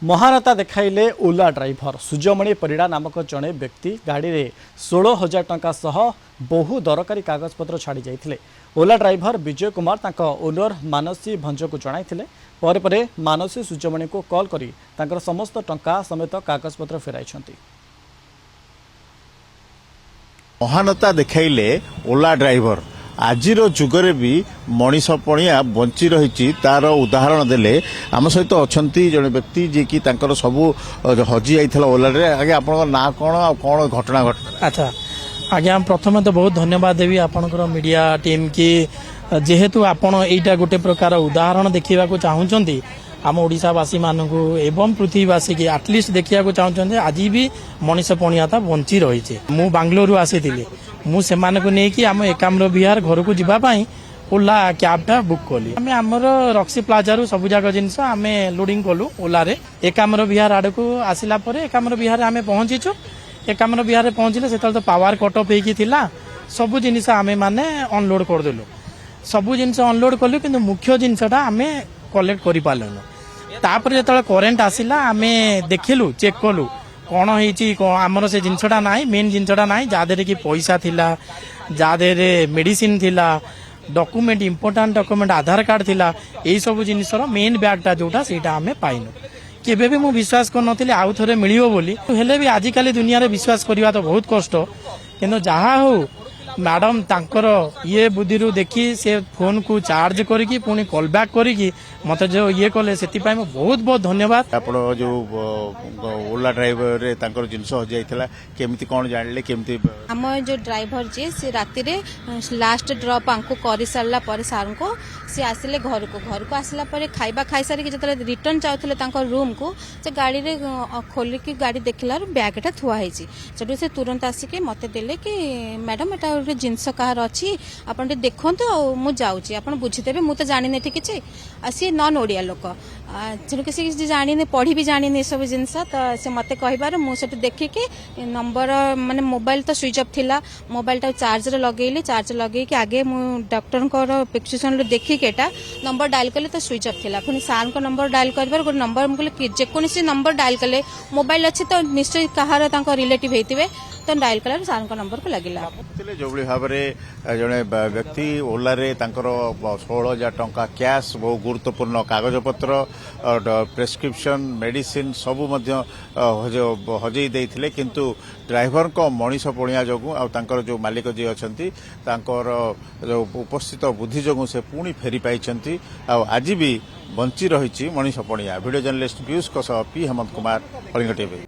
महारता देखाइले ओला driver Suryamani Parida नामक जड़े व्यक्ति गाड़ी में 16,000 टंका सह बहु दरकारी कागजपत्र छाड़ी जाइथिले। ओला ड्राइवर विजय कुमार तांका ओनर मानसी भंज को जणाइथिले। पर परे मानसी सूर्यमणि को कॉल करी तांकर समस्त टंका समेत कागजपत्र फेराइछंती। महानता देखाइले ओला ड्राइवर आजिर जुगरे भी मनीष पणिया बंची रही तार उदाहरण देले। आम सहित अच्छा जड़े व्यक्ति जी की सबू हजि जाइला ओला आगे आप ना कौन कौन घटना घटना। अच्छा आज्ञा प्रथम तो बहुत धन्यवाद देवी आपनकर मीडिया टीम की जेहेतु आपण एटा गोटे प्रकार उदाहरण देखा चाहूँगी आम ओडावासी मानक एवं पृथ्वीवासी की आटलिस्ट देखा चाहते आज भी मनीष पणियाता बंची रही। मु बांग्लोर आसी मुझे नहीं आम एकाम्र विहार घर को जावाई ओला कैबटा बुक कली। आम आमर रक्सी प्लाजा रु सब जाक जिनस आम लोडिंग कलु ओलारे एकाम्र विहार आड़ को आसला एकाम्र विहार आम पहुंचीचु। एकाम्र विहार पहुंचले से तो पावर कट अफ होता सबू जिनस आम मैंने अनलोड करदेलु। सबू जिनस अनलोड कलु कि मुख्य जिनसटा आम कलेक्ट कर पार्लुन। तापर जो करेन्ट आसला आम देखिलु चेक कलु कौन होमर से जिनसटा ना मेन जिनसटा ना जहाँ कि पैसा थिला जहाँ मेडिसिन थिला डॉक्यूमेंट इंपोर्टेंट डॉक्यूमेंट आधार कार्ड थिला यही सब जिनसर मेन बैगटा जोटा सेटा आम पाइनु। केबे भी मु विश्वास कर नथिले आउ थरे मिलियो बोली हेले भी आजिकाली दुनिया रे विश्वास करवा तो बहुत कष्ट। किंतु जहाँ हो मैडम तांकर ये बुद्धि देखी से फोन को चार्ज करी पुणी कॉल बैक करी मत जो ये कले से बहुत बहुत धन्यवाद। आप जो ओला ड्राइवर रे तांकर जिनस हो जाइथिला केमिति कोन जानले केमिति हम जो ड्राइवर जे से राति रे लास्ट ड्रॉप आंको करि सारला पर सार को से आसिले घर को आसला पर खाइबा खाई सारी के जतले रिटर्न जाउथले तांकर रूम को से गाड़ी रे खोली की गाड़ी देखला बैगटा थुआ हेची जदु से तुरंत आसिके मते देले कि मैडम एटा जिनस कहार अच्छी आपन देखो मु जाऊँगी आप बुझीदेवे मुझे जानी ठीक अच्छे सी नन ओडिया लोक तेणुक सी जानी पढ़ी भी जानी सब जिनस तो से मत कह मुझे देखिकी नंबर माने मोबाइल तो स्विच ऑफ थिला मोबाइल चार्ज लगेली चार्ज लगे आगे मु डॉक्टर प्रेस्क्रिप्शन देखिकी एटा नंबर डायल कले तो स्विच ऑफ थिला पुणी सार को नंबर डायल कर गोटे नंबर मुझे जेकोसी नंबर डायल कले मोबाइल अच्छे तो निश्चय कहार रिलेटिव होते तो डायल कला सार नंबर को लगिला। जो भाव में जड़े व्यक्ति ओलारे 16,000 टंका कैश बहुत गुरुत्वपूर्ण कागजपत्र प्रेस्क्रिप्शन मेडिसिन सबू हजई देते किंतु ड्राइवर को मनीष पणिया जो जो मालिक जी अच्छा जो उपस्थित बुद्धि जो से पुणी फेरी पाई आज भी बंची रही Manish Pania. Video journalist Piyush P Hemant Kumar Kalinga TV.